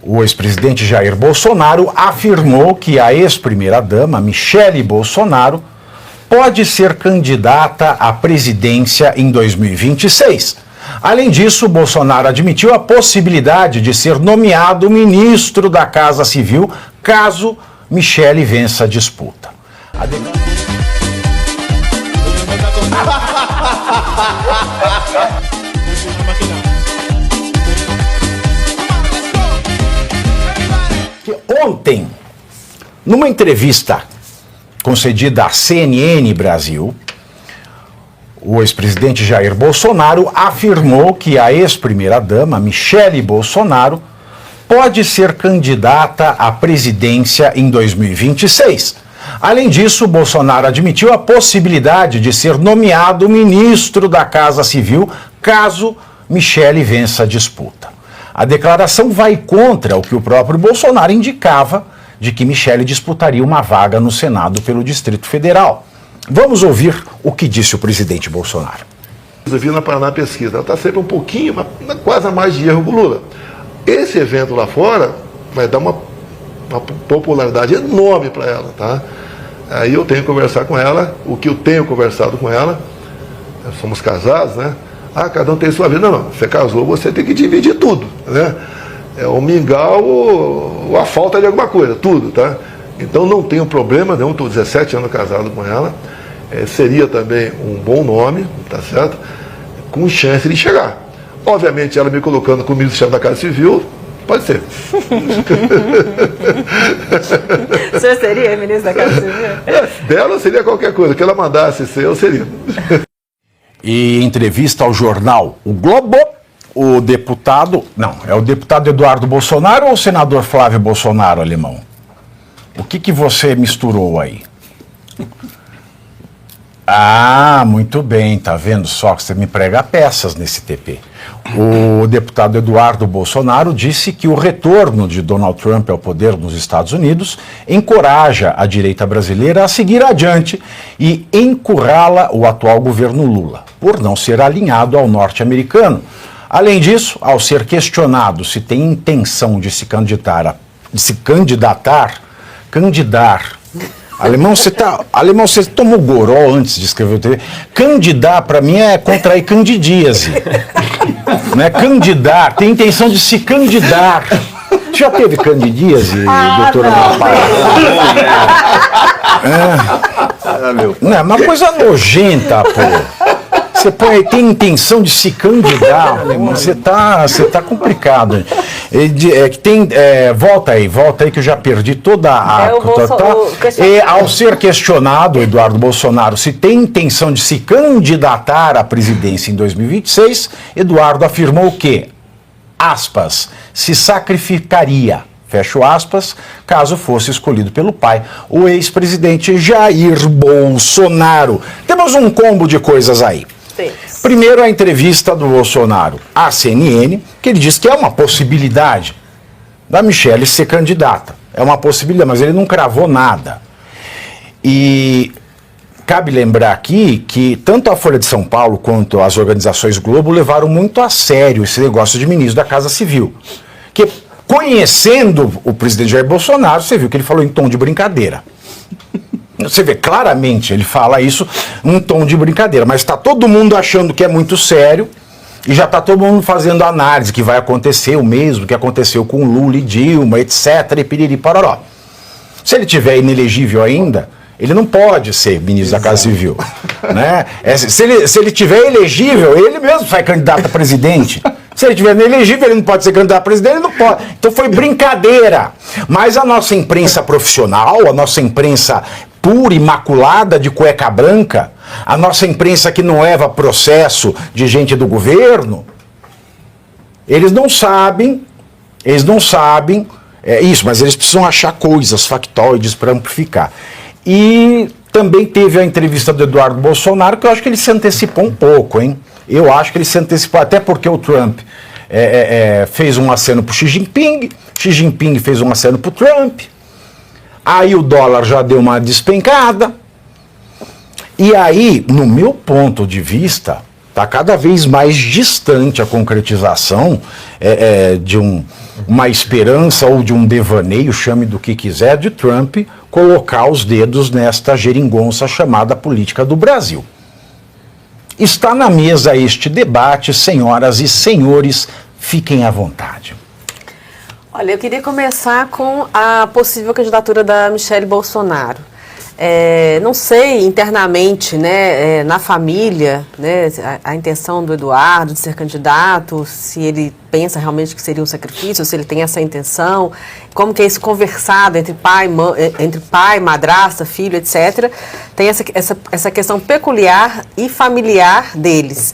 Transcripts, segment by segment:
O ex-presidente Jair Bolsonaro afirmou que a ex-primeira-dama, Michele Bolsonaro, pode ser candidata à presidência em 2026. Além disso, Bolsonaro admitiu a possibilidade de ser nomeado ministro da Casa Civil caso Michele vença a disputa. Ontem, numa entrevista concedida à CNN Brasil, o ex-presidente Jair Bolsonaro afirmou que a ex-primeira-dama, Michele Bolsonaro, pode ser candidata à presidência em 2026. Além disso, Bolsonaro admitiu a possibilidade de ser nomeado ministro da Casa Civil caso Michele vença a disputa. A declaração vai contra o que o próprio Bolsonaro indicava de que Michele disputaria uma vaga no Senado pelo Distrito Federal. Vamos ouvir o que disse o presidente Bolsonaro. Eu vi na Paraná Pesquisa, ela está sempre um pouquinho, quase a mais de erro com o Lula. Esse evento lá fora vai dar uma popularidade enorme para ela, tá? Aí eu tenho que conversar com ela, o que eu tenho conversado com ela, nós somos casados, né? Ah, cada um tem sua vida. Não, você casou, você tem que dividir tudo, né? É o mingau ou a falta de alguma coisa, tudo, tá? Então não tenho problema nenhum, estou 17 anos casado com ela, seria também um bom nome, tá certo? Com chance de chegar. Obviamente ela me colocando como ministro-chefe da Casa Civil, pode ser. O senhor seria ministro da Casa Civil? Dela seria qualquer coisa, que ela mandasse ser, eu seria. E em entrevista ao jornal O Globo, o deputado... Não, é o deputado Eduardo Bolsonaro ou o senador Flávio Bolsonaro, alemão? O que você misturou aí? Ah, muito bem, tá vendo só que você me prega peças nesse TP. O deputado Eduardo Bolsonaro disse que o retorno de Donald Trump ao poder nos Estados Unidos encoraja a direita brasileira a seguir adiante e encurrala o atual governo Lula, por não ser alinhado ao norte-americano. Além disso, ao ser questionado se tem intenção de se candidatar. Alemão, você tomou goró antes de escrever o TV? Candidatar, para mim, é contrair candidíase. Não é candidar, tem intenção de se candidatar. Já teve candidíase, doutora Rapaz? Não é uma coisa nojenta, pô. Você tem intenção de se candidatar, alemão, você tá complicado. Volta aí que eu já perdi toda a... Ao ser questionado, Eduardo Bolsonaro, se tem intenção de se candidatar à presidência em 2026, Eduardo afirmou que, aspas, se sacrificaria, fecho aspas, caso fosse escolhido pelo pai, o ex-presidente Jair Bolsonaro. Temos um combo de coisas aí. Sim. Primeiro, a entrevista do Bolsonaro à CNN, que ele diz que é uma possibilidade da Michele ser candidata. É uma possibilidade, mas ele não cravou nada. E cabe lembrar aqui que tanto a Folha de São Paulo quanto as organizações Globo levaram muito a sério esse negócio de ministro da Casa Civil. Que, conhecendo o presidente Jair Bolsonaro, você viu que ele falou em tom de brincadeira. Você vê claramente, ele fala isso num tom de brincadeira, mas está todo mundo achando que é muito sério e já está todo mundo fazendo análise que vai acontecer o mesmo que aconteceu com Lula e Dilma, etc, e piriri paroró. Se ele tiver inelegível ainda, ele não pode ser ministro da Casa Civil, né? Se ele tiver elegível, ele mesmo sai candidato a presidente. Se ele tiver inelegível, ele não pode ser candidato a presidente, ele não pode. Então foi brincadeira. Mas a nossa imprensa profissional, a nossa imprensa pura, imaculada, de cueca branca, a nossa imprensa que não leva processo de gente do governo, eles não sabem isso, mas eles precisam achar coisas, factoides para amplificar. E também teve a entrevista do Eduardo Bolsonaro, que eu acho que ele se antecipou um pouco, hein? Eu acho que ele se antecipou, até porque o Trump fez um aceno para o Xi Jinping fez um aceno para o Trump, aí o dólar já deu uma despencada, e aí, no meu ponto de vista, está cada vez mais distante a concretização uma esperança ou de um devaneio, chame do que quiser, de Trump colocar os dedos nesta geringonça chamada política do Brasil. Está na mesa este debate, senhoras e senhores, fiquem à vontade. Olha, eu queria começar com a possível candidatura da Michelle Bolsonaro. Não sei internamente, né, na família, né, a intenção do Eduardo de ser candidato, se ele pensa realmente que seria um sacrifício, se ele tem essa intenção, como que é isso conversado entre pai, madrasta, filho, etc. Tem essa questão peculiar e familiar deles.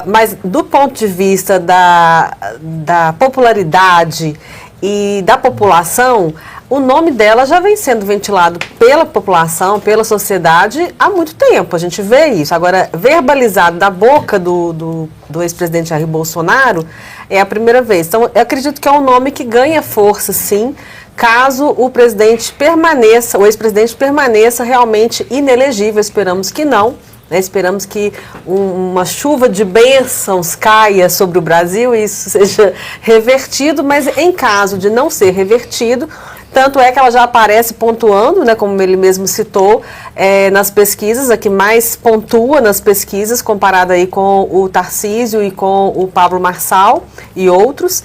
Mas do ponto de vista da popularidade e da população, o nome dela já vem sendo ventilado pela população, pela sociedade, há muito tempo. A gente vê isso. Agora, verbalizado da boca do ex-presidente Jair Bolsonaro, é a primeira vez. Então, eu acredito que é um nome que ganha força, sim, caso o ex-presidente permaneça realmente inelegível. Esperamos que não. Esperamos que uma chuva de bênçãos caia sobre o Brasil e isso seja revertido, mas em caso de não ser revertido, tanto é que ela já aparece pontuando, né, como ele mesmo citou, nas pesquisas, a que mais pontua nas pesquisas, comparada aí com o Tarcísio e com o Pablo Marçal e outros.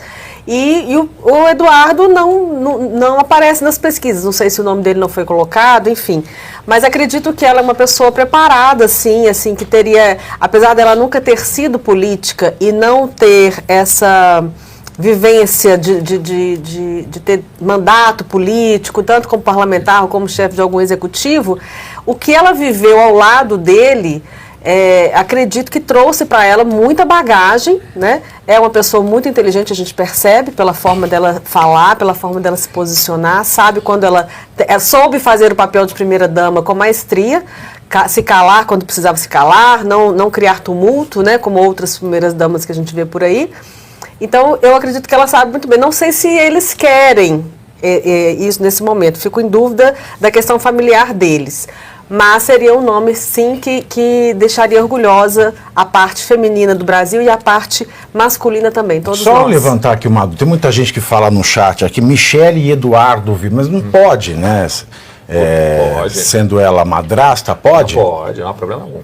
E o Eduardo não aparece nas pesquisas, não sei se o nome dele não foi colocado, enfim. Mas acredito que ela é uma pessoa preparada, assim, que teria, apesar dela nunca ter sido política e não ter essa vivência de ter mandato político, tanto como parlamentar como chefe de algum executivo, o que ela viveu ao lado dele, acredito que trouxe para ela muita bagagem, né? É uma pessoa muito inteligente, a gente percebe pela forma dela falar, pela forma dela se posicionar, sabe quando ela soube fazer o papel de primeira-dama com maestria, se calar quando precisava se calar, não criar tumulto, né? Como outras primeiras-damas que a gente vê por aí. Então, eu acredito que ela sabe muito bem. Não sei se eles querem isso nesse momento. Fico em dúvida da questão familiar deles. Mas seria um nome, sim, que deixaria orgulhosa a parte feminina do Brasil e a parte masculina também, todos Só nós. Levantar aqui uma dúvida. Tem muita gente que fala no chat aqui, Michelle e Eduardo, mas não pode, né? Pode. Sendo ela madrasta, pode? Pode, não há problema algum.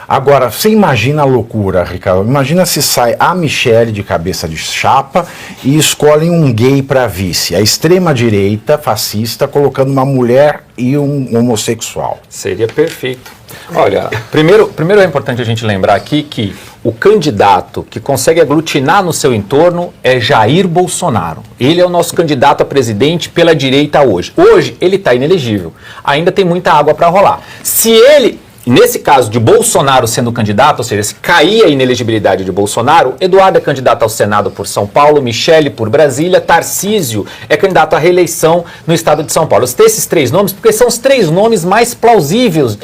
Agora, você imagina a loucura, Ricardo. Imagina se sai a Michelle de cabeça de chapa e escolhem um gay para vice. A extrema-direita fascista colocando uma mulher e um homossexual. Seria perfeito. Olha, primeiro é importante a gente lembrar aqui que o candidato que consegue aglutinar no seu entorno é Jair Bolsonaro. Ele é o nosso candidato a presidente pela direita hoje. Hoje ele está inelegível. Ainda tem muita água para rolar. Se ele... Nesse caso de Bolsonaro sendo candidato, ou seja, se cair a inelegibilidade de Bolsonaro, Eduardo é candidato ao Senado por São Paulo, Michelle por Brasília, Tarcísio é candidato à reeleição no estado de São Paulo. Eu citei esses três nomes porque são os três nomes mais plausíveis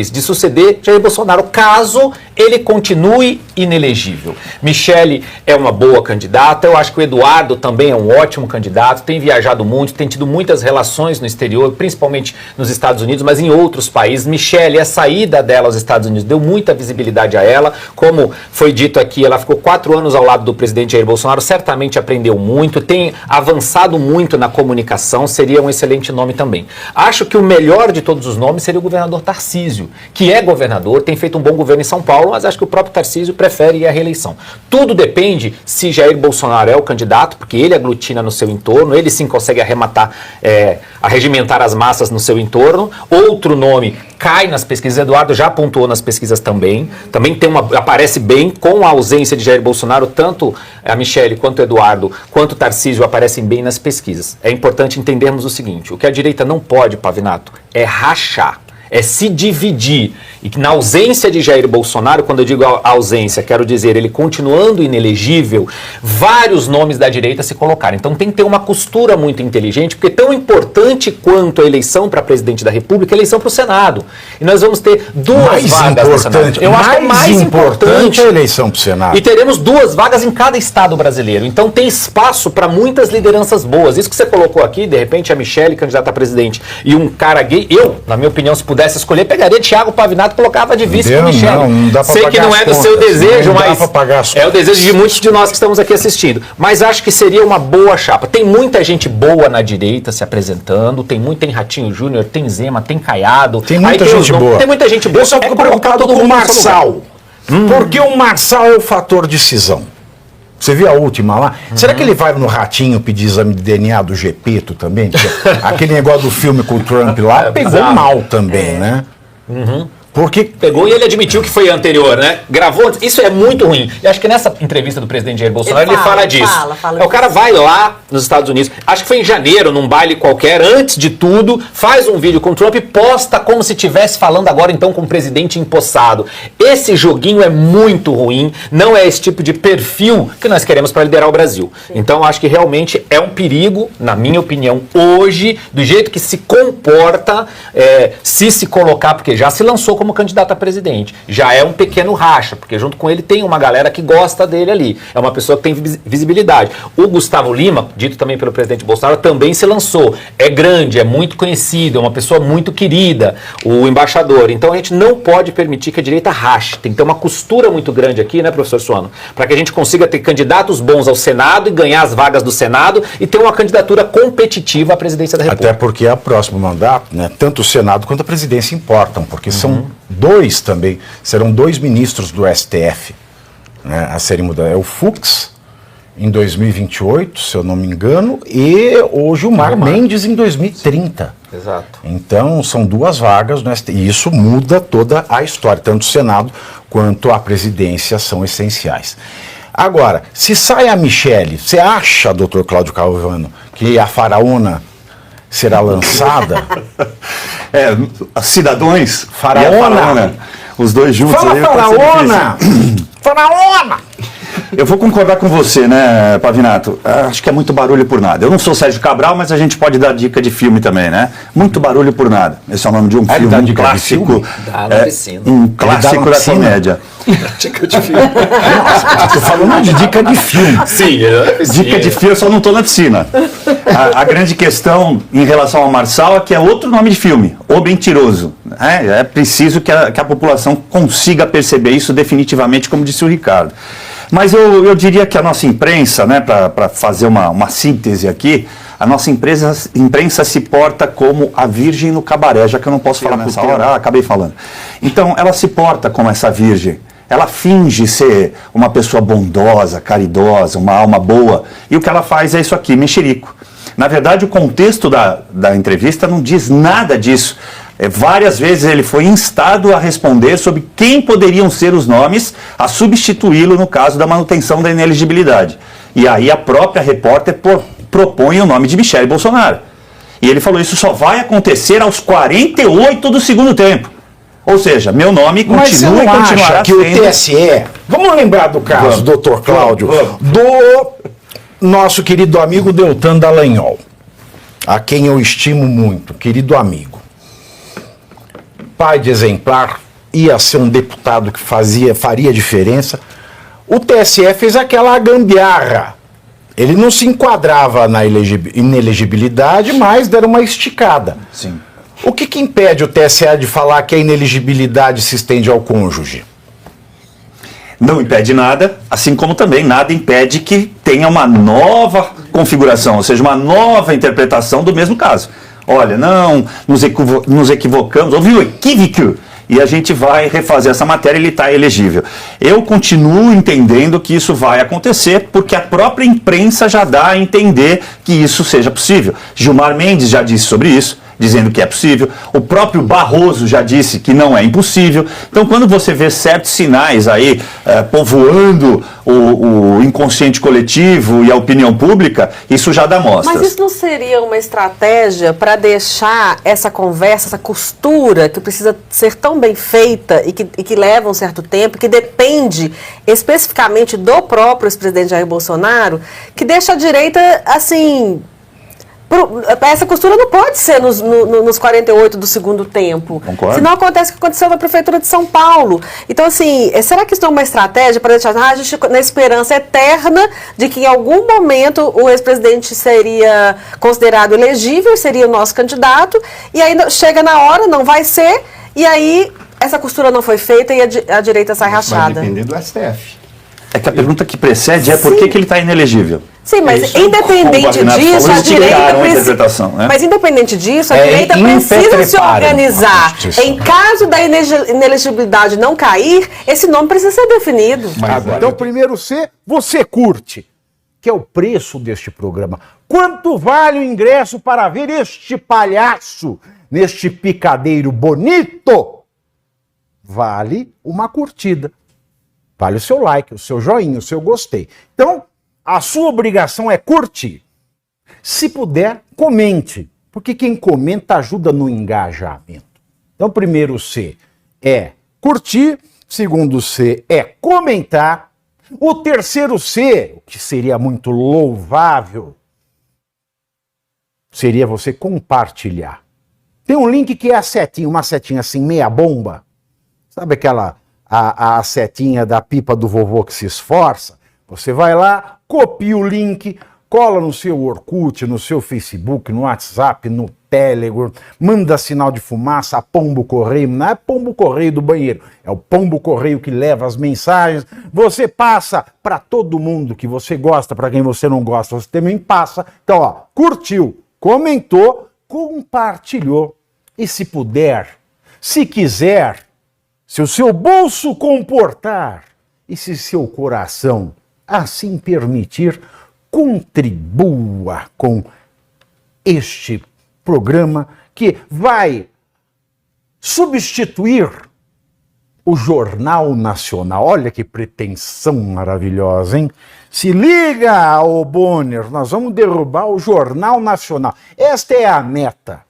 de suceder Jair Bolsonaro, caso ele continue inelegível. Michelle é uma boa candidata, eu acho que o Eduardo também é um ótimo candidato, tem viajado muito, tem tido muitas relações no exterior, principalmente nos Estados Unidos, mas em outros países. Michelle, a saída dela aos Estados Unidos deu muita visibilidade a ela, como foi dito aqui, ela ficou 4 anos ao lado do presidente Jair Bolsonaro, certamente aprendeu muito, tem avançado muito na comunicação, seria um excelente nome também. Acho que o melhor de todos os nomes seria o governador Tarcísio, que é governador, tem feito um bom governo em São Paulo, mas acho que o próprio Tarcísio prefere ir à reeleição. Tudo depende se Jair Bolsonaro é o candidato, porque ele aglutina no seu entorno, ele sim consegue arregimentar as massas no seu entorno. Outro nome cai nas pesquisas, Eduardo já pontuou nas pesquisas também aparece bem com a ausência de Jair Bolsonaro, tanto a Michelle quanto o Eduardo, quanto o Tarcísio aparecem bem nas pesquisas. É importante entendermos o seguinte, o que a direita não pode, Pavinato, é rachar. É se dividir. E que na ausência de Jair Bolsonaro, quando eu digo ausência, quero dizer ele continuando inelegível, vários nomes da direita se colocaram. Então tem que ter uma costura muito inteligente, porque tão importante quanto a eleição para presidente da República, a eleição para o Senado. E nós vamos ter duas vagas no Senado. Eu acho que é mais importante a eleição para o Senado. E teremos 2 vagas em cada estado brasileiro. Então tem espaço para muitas lideranças boas. Isso que você colocou aqui, de repente a Michelle, candidata a presidente, e um cara gay, eu, na minha opinião, se pudesse escolher, pegaria Thiago Pavinato Renato colocava de vice com o Michele. Não dá pra Sei pagar que não é as do seu contas, desejo, não dá mas pra pagar as é o contas. desejo de muitos de nós que estamos aqui assistindo. Mas acho que seria uma boa chapa. Tem muita gente boa na direita se apresentando, tem Ratinho Júnior, tem Zema, tem Caiado. Tem muita gente boa. Tem muita gente boa. Eu só fico preocupado com o Marçal. Porque o Marçal é o fator decisão. Você viu a última lá? Será que ele vai no Ratinho pedir exame de DNA do Gepeto também? Aquele negócio do filme com o Trump lá pegou bizarro. mal também, né? Porque Pegou e ele admitiu que foi anterior, né? Gravou antes. Isso é muito ruim. E acho que nessa entrevista do presidente Jair Bolsonaro ele fala disso. Fala O cara vai lá nos Estados Unidos, acho que foi em janeiro, num baile qualquer, antes de tudo, faz um vídeo com o Trump e posta como se estivesse falando agora então com o presidente empossado. Esse joguinho é muito ruim, não é esse tipo de perfil que nós queremos para liderar o Brasil. Então acho que realmente é um perigo, na minha opinião, hoje, do jeito que se comporta, se colocar, porque já se lançou como candidato a presidente. Já é um pequeno racha, porque junto com ele tem uma galera que gosta dele ali. É uma pessoa que tem visibilidade. O Gustavo Lima, dito também pelo presidente Bolsonaro, também se lançou. É grande, é muito conhecido, é uma pessoa muito querida, o embaixador. Então a gente não pode permitir que a direita rache. Tem que ter uma costura muito grande aqui, né, professor Suano? Para que a gente consiga ter candidatos bons ao Senado e ganhar as vagas do Senado e ter uma candidatura competitiva à presidência da República. até porque a próximo mandato, né, tanto o Senado quanto a presidência importam, porque são serão dois ministros do STF, né, a serem mudados. É o Fux em 2028, se eu não me engano, e o Gilmar Mendes em 2030. Exato. Então, são duas vagas no STF, e isso muda toda a história, tanto o Senado quanto a presidência são essenciais. Agora, se sai a Michele, você acha, doutor Cláudio Calvano, que a faraona será lançada? Cidadãos Faraona. e a faraona, os dois juntos. Fala, aí pode ser faraona! difícil. Faraona! Eu vou concordar com você, né, Pavinato? Acho que é muito barulho por nada. Eu não sou Sérgio Cabral, mas a gente pode dar dica de filme também, né? Muito barulho por nada. Esse é o nome de um ele filme, dá um dica de clássico. filme? Dá na piscina. Um dá clássico na da piscina? comédia. Dica de filme. Estou falando de dica de filme. Sim, Dica de filme, eu só não estou na piscina. A grande questão em relação ao Marçal é que é outro nome de filme, O Mentiroso. É preciso que a população consiga perceber isso definitivamente, como disse o Ricardo. Mas eu diria que a nossa imprensa, né, para fazer uma síntese aqui, a nossa imprensa se porta como a virgem no cabaré, já que eu não posso falar nessa hora, acabei falando. Então, ela se porta como essa virgem. Ela finge ser uma pessoa bondosa, caridosa, uma alma boa, e o que ela faz é isso aqui, mexerico. Na verdade, o contexto da entrevista não diz nada disso. Várias vezes ele foi instado a responder sobre quem poderiam ser os nomes a substituí-lo no caso da manutenção da inelegibilidade. E aí a própria repórter propõe o nome de Michele Bolsonaro. E ele falou, isso só vai acontecer aos 48 do segundo tempo. Ou seja, meu nome Mas você continua e não continuará acha que o sendo... TSE... Vamos lembrar do caso, Vamos. doutor Cláudio, Vamos. do nosso querido amigo Deltan Dallagnol, a quem eu estimo muito, querido amigo. Pai de exemplar, ia ser um deputado que faria diferença. O TSE fez aquela gambiarra. Ele não se enquadrava na inelegibilidade, mas deram uma esticada. Sim. O que impede o TSE de falar que a inelegibilidade se estende ao cônjuge? Não impede nada, assim como também nada impede que tenha uma nova configuração, ou seja, uma nova interpretação do mesmo caso. Olha, não, nos equivocamos, houve um equívoco, e a gente vai refazer essa matéria e ele está elegível. Eu continuo entendendo que isso vai acontecer, porque a própria imprensa já dá a entender que isso seja possível. Gilmar Mendes já disse sobre isso, dizendo que é possível. O próprio Barroso já disse que não é impossível. Então, quando você vê certos sinais aí povoando o inconsciente coletivo e a opinião pública, isso já dá mostras. Mas isso não seria uma estratégia para deixar essa conversa, essa costura que precisa ser tão bem feita e que leva um certo tempo, que depende especificamente do próprio ex-presidente Jair Bolsonaro, que deixa a direita, assim... Essa costura não pode ser nos 48 do segundo tempo. Concordo. Senão acontece o que aconteceu na Prefeitura de São Paulo. Então, assim, será que isso não é uma estratégia para deixar a gente na esperança eterna de que em algum momento o ex-presidente seria considerado elegível, seria o nosso candidato, e aí chega na hora, não vai ser, e aí essa costura não foi feita e a direita sai Vai rachada. depender do STF. É que a pergunta que precede é por que ele está inelegível. Sim, mas Isso, independente como o Renato disso, falou, a direita esticaram a precisa. interpretação, né? Mas independente disso, a É direita precisa se impetrepável organizar. a Constituição. Em caso da inelegibilidade não cair, esse nome precisa ser definido. Então, primeiro C, você curte, que é o preço deste programa. Quanto vale o ingresso para ver este palhaço neste picadeiro bonito? Vale uma curtida. Vale o seu like, o seu joinha, o seu gostei. Então, a sua obrigação é curtir. Se puder, comente, porque quem comenta ajuda no engajamento. Então, primeiro C é curtir, segundo C é comentar, o terceiro C, o que seria muito louvável, seria você compartilhar. Tem um link que é a setinha, uma setinha assim, meia bomba. Sabe aquela, a setinha da pipa do vovô que se esforça? Você vai lá, copia o link, cola no seu Orkut, no seu Facebook, no WhatsApp, no Telegram, manda sinal de fumaça, pombo correio, não é pombo correio do banheiro, é o pombo correio que leva as mensagens, você passa para todo mundo que você gosta, para quem você não gosta, você também passa. Então, ó, curtiu, comentou, compartilhou, e se puder, se quiser, se o seu bolso comportar, e se seu coração assim permitir, contribua com este programa que vai substituir o Jornal Nacional. Olha que pretensão maravilhosa, hein? Se liga, ô Bonner, nós vamos derrubar o Jornal Nacional. Esta é a meta.